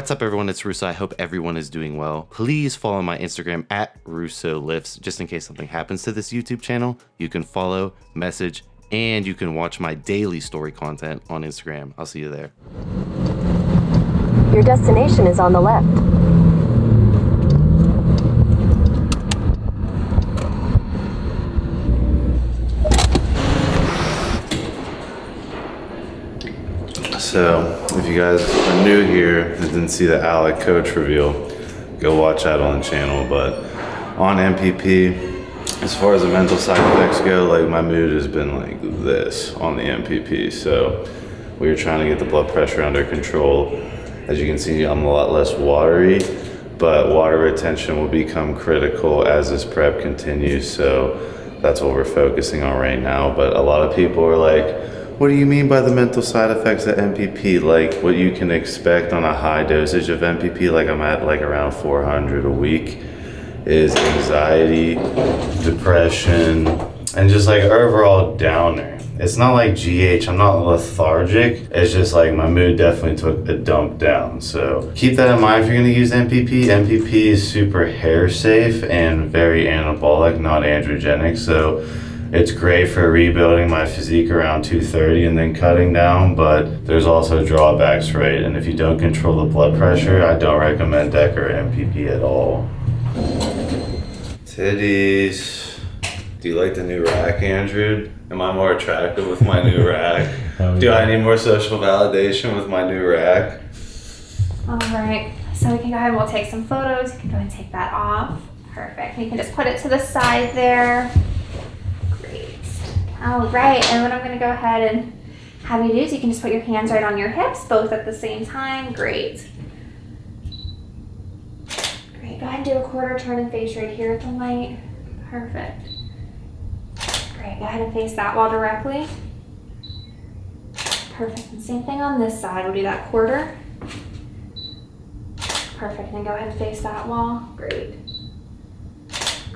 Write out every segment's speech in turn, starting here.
What's up, everyone? It's Russo. I hope everyone is doing well. Please follow my Instagram at RussoLifts, just in case something happens to this YouTube channel. You can follow, message, and you can watch my daily story content on Instagram. I'll see you there. Your destination is on the left. So, if you guys are new here and didn't see the Alec coach reveal, go watch that on the channel. But on MPP, as far as the mental side effects go, like my mood has been like this on the MPP. So we were trying to get the blood pressure under control. As you can see, I'm a lot less watery, but water retention will become critical as this prep continues. So that's what we're focusing on right now. But a lot of people are like, what do you mean by the mental side effects of MPP? Like what you can expect on a high dosage of MPP, like I'm at like around 400 a week, is anxiety, depression, and just like overall downer. It's not like GH, I'm not lethargic. It's just like my mood definitely took a dump down. So keep that in mind if you're gonna use MPP. MPP is super hair safe and very anabolic, not androgenic. So it's great for rebuilding my physique around 230 and then cutting down, but there's also drawbacks, right? And if you don't control the blood pressure, I don't recommend DEC or MPP at all. Titties. Do you like the new rack, Andrew? Am I more attractive with my new rack? Do I need more social validation with my new rack? All right, so we can go ahead and we'll take some photos. You can go ahead and take that off. Perfect. You can just put it to the side there. All right, and what I'm gonna go ahead and have you do is you can just put your hands right on your hips, both at the same time. Great. Great, go ahead and do a quarter turn and face right here at the light. Perfect. Great, go ahead and face that wall directly. Perfect, and same thing on this side. We'll do that quarter. Perfect, and go ahead and face that wall. Great.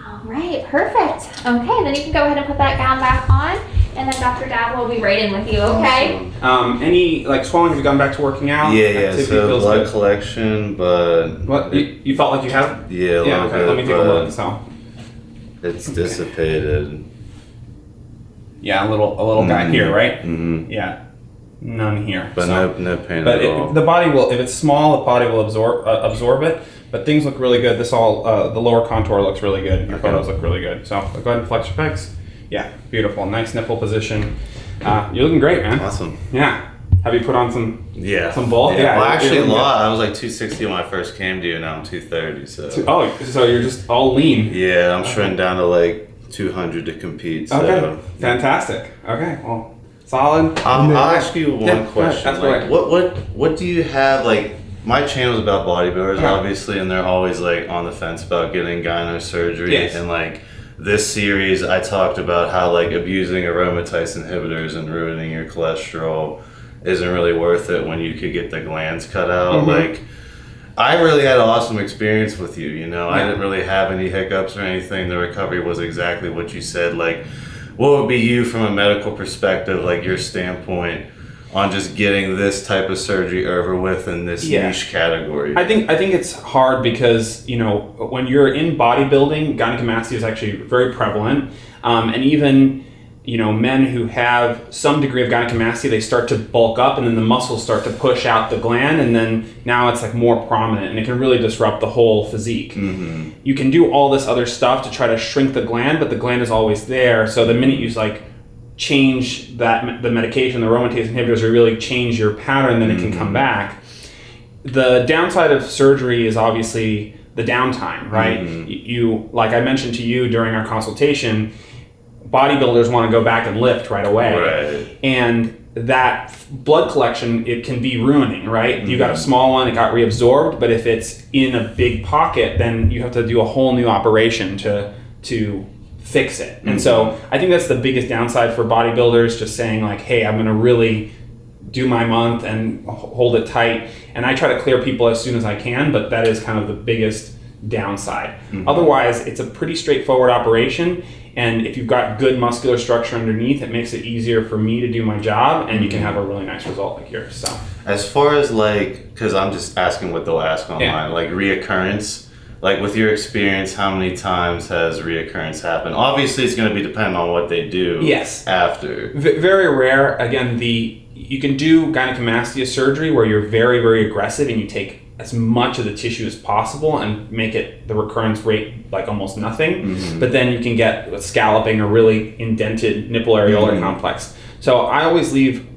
All right, perfect. Okay, then you can go ahead and put that gown back on, and then Dr. Davila will be right in with you, okay? Awesome. Any like swelling? Have you gone back to working out? Yeah, so blood good. collection, but... What, you felt like you have? Yeah, a little okay, bit, let me take a look, so. It's dissipated. Yeah, a little guy here, right? Mm-hmm. Yeah, none here. But so. no pain But at all. The body will, if it's small, the body will absorb it. But things look really good. This all, the lower contour looks really good. Your photos look really good. So go ahead and flex your pecs. Yeah, beautiful. Nice nipple position. You're looking great, man. Awesome. Yeah. Have you put on some bulk? Yeah. Well, actually a lot. I was like 260 when I first came to you, now I'm 230. So. So you're just all lean. Yeah, I'm shredding down to like 200 to compete. So. Okay, fantastic. Okay, well, solid. I'll ask you one question. That's like, right. what do you have like? My channel is about bodybuilders, obviously, and they're always like on the fence about getting gyno surgery. Yes. And like this series, I talked about how like abusing aromatase inhibitors and ruining your cholesterol isn't really worth it when you could get the glands cut out. Mm-hmm. Like, I really had an awesome experience with you. You know, I didn't really have any hiccups or anything. The recovery was exactly what you said. Like, what would be you from a medical perspective, like your standpoint on just getting this type of surgery over with in this niche category? I think it's hard because, you know, when you're in bodybuilding, gynecomastia is actually very prevalent. And even, you know, men who have some degree of gynecomastia, they start to bulk up and then the muscles start to push out the gland, and then now it's like more prominent and it can really disrupt the whole physique. Mm-hmm. You can do all this other stuff to try to shrink the gland, but the gland is always there. So the minute you like change the medication, the aromatase inhibitors, or really change your pattern, then it can come back. The downside of surgery is obviously the downtime, right? Mm-hmm. You, like I mentioned to you during our consultation, bodybuilders want to go back and lift right away. Right. And that blood collection, it can be ruining, right? Mm-hmm. You got a small one, it got reabsorbed, but if it's in a big pocket, then you have to do a whole new operation to fix it. And so I think that's the biggest downside for bodybuilders, just saying like, hey, I'm going to really do my month and hold it tight. And I try to clear people as soon as I can, but that is kind of the biggest downside. Otherwise, it's a pretty straightforward operation. And if you've got good muscular structure underneath, it makes it easier for me to do my job, and you can have a really nice result like yours. So, as far as like, because I'm just asking what they'll ask online, like reoccurrence, like with your experience, how many times has reoccurrence happened? Obviously, it's going to be dependent on what they do. Yes. After. Very rare. Again, you can do gynecomastia surgery where you're very, very aggressive and you take as much of the tissue as possible and make it the recurrence rate like almost nothing. But then you can get scalloping or really indented nipple areolar complex. So I always leave,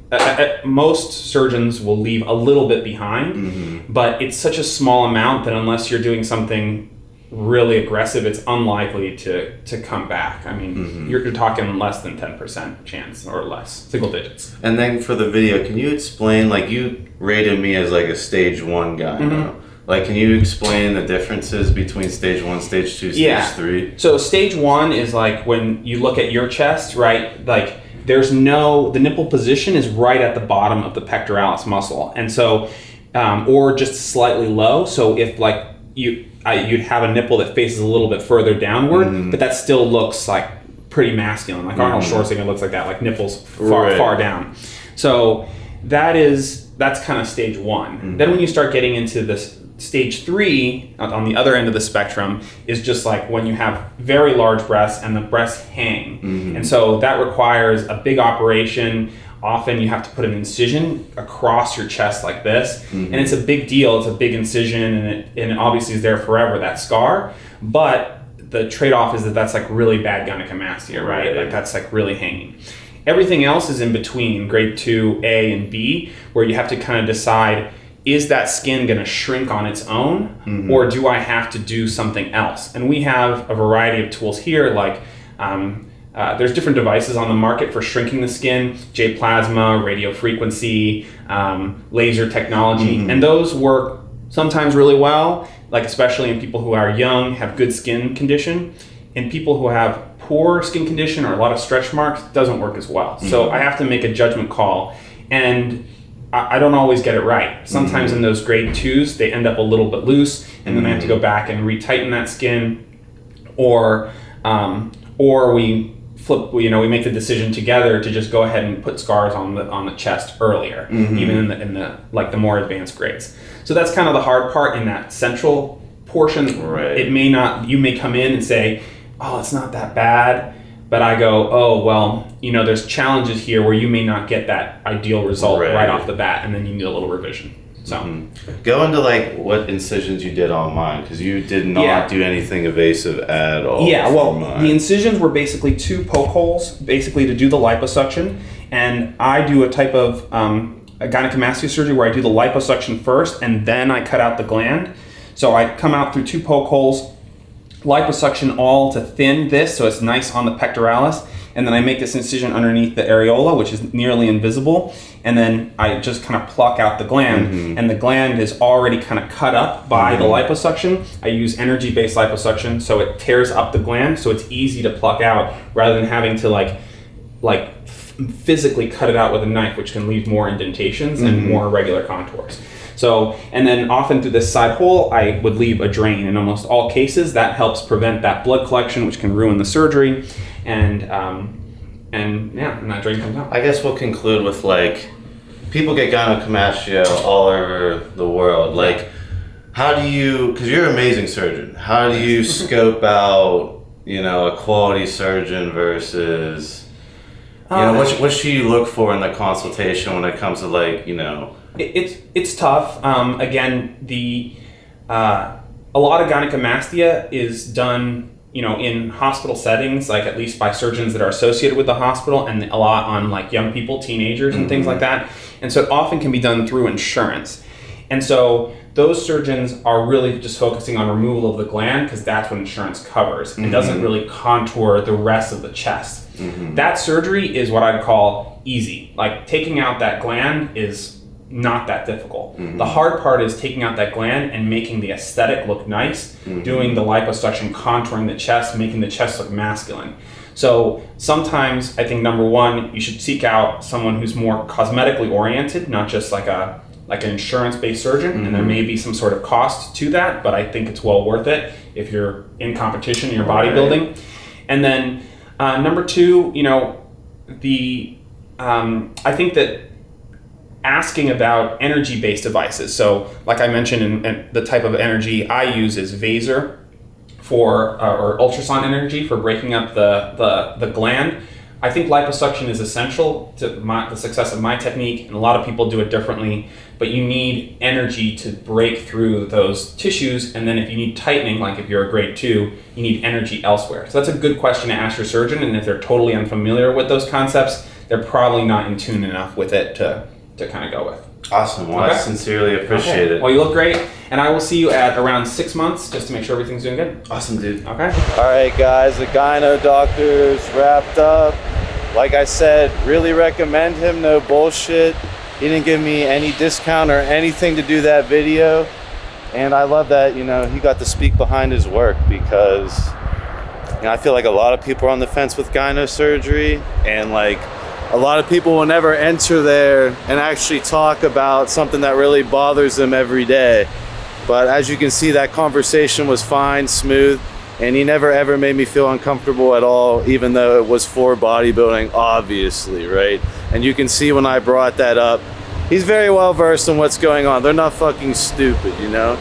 most surgeons will leave a little bit behind, but it's such a small amount that unless you're doing something really aggressive, it's unlikely to come back. I mean, you're talking less than 10% chance or less, single digits. And then for the video, can you explain, like you rated me as like a stage 1 guy, like can you explain the differences between stage 1, stage 2, stage 3? So stage 1 is like when you look at your chest, right? Like the nipple position is right at the bottom of the pectoralis muscle. And so, or just slightly low. So if like you'd have a nipple that faces a little bit further downward, but that still looks like pretty masculine. Like Arnold Schwarzenegger looks like that, like nipples far down. So that's kind of stage 1. Then when you start getting into this stage 3, on the other end of the spectrum, is just like when you have very large breasts and the breasts hang. And so that requires a big operation. Often you have to put an incision across your chest like this, and it's a big deal. It's a big incision, and it obviously is there forever, that scar. But the trade-off is that that's like really bad gynecomastia, right? Like that's like really hanging. Everything else is in between, grade 2, A and B, where you have to kind of decide, is that skin going to shrink on its own, or do I have to do something else? And we have a variety of tools here, like there's different devices on the market for shrinking the skin, J-plasma, radio frequency, laser technology, and those work sometimes really well, like especially in people who are young, have good skin condition. In people who have poor skin condition or a lot of stretch marks, it doesn't work as well. So I have to make a judgment call, and I don't always get it right. Sometimes in those grade 2s, they end up a little bit loose, and then I have to go back and retighten that skin, or we flip. We make the decision together to just go ahead and put scars on the chest earlier, even in the like the more advanced grades. So that's kind of the hard part in that central portion. Right. It may not. You may come in and say, "Oh, it's not that bad." But I go, oh, well, there's challenges here where you may not get that ideal result right off the bat, and then you need a little revision. So go into like what incisions you did on mine, because you did not do anything evasive at all. Yeah, well, the incisions were basically 2 poke holes, basically to do the liposuction, and I do a type of a gynecomastia surgery where I do the liposuction first, and then I cut out the gland. So I come out through 2 poke holes, liposuction all to thin this so it's nice on the pectoralis, and then I make this incision underneath the areola, which is nearly invisible, and then I just kind of pluck out the gland, and the gland is already kind of cut up by the liposuction. I use energy-based liposuction, so it tears up the gland, so it's easy to pluck out rather than having to like physically cut it out with a knife, which can leave more indentations and more irregular contours. So, and then often through this side hole, I would leave a drain. In almost all cases, that helps prevent that blood collection, which can ruin the surgery, and that drain comes out. I guess we'll conclude with like, people get gynecomastia all over the world. Like, how do you, because you're an amazing surgeon, how do you scope out, a quality surgeon versus, what should you look for in the consultation when it comes to like, It's tough. Again, a lot of gynecomastia is done, in hospital settings, like at least by surgeons that are associated with the hospital, and a lot on like young people, teenagers, and things like that. And so it often can be done through insurance. And so those surgeons are really just focusing on removal of the gland because that's what insurance covers. It doesn't really contour the rest of the chest. That surgery is what I'd call easy. Like taking out that gland is not that difficult. The hard part is taking out that gland and making the aesthetic look nice, doing the liposuction, contouring the chest, making the chest look masculine. So sometimes I think number one, you should seek out someone who's more cosmetically oriented, not just like a like an insurance-based surgeon, and there may be some sort of cost to that, but I think it's well worth it if you're in competition in your bodybuilding. And then number two, you know, I think that asking about energy-based devices. So like I mentioned, in the type of energy I use is Vaser for, or ultrasound energy for breaking up the gland. I think liposuction is essential to the success of my technique, and a lot of people do it differently, but you need energy to break through those tissues, and then if you need tightening, like if you're a grade 2, you need energy elsewhere. So that's a good question to ask your surgeon, and if they're totally unfamiliar with those concepts, they're probably not in tune enough with it to kind of go with. Awesome. Well, I sincerely appreciate it. Well, you look great, and I will see you at around 6 months just to make sure everything's doing good. Awesome, dude. Okay. All right, guys, the gyno doctor's wrapped up. Like I said, really recommend him, no bullshit. He didn't give me any discount or anything to do that video. And I love that, you know, he got to speak behind his work, because, you know, I feel like a lot of people are on the fence with gyno surgery, and like a lot of people will never enter there and actually talk about something that really bothers them every day. But as you can see, that conversation was fine, smooth, and he never ever made me feel uncomfortable at all, even though it was for bodybuilding, obviously, right? And you can see when I brought that up, he's very well versed in what's going on. They're not fucking stupid, you know?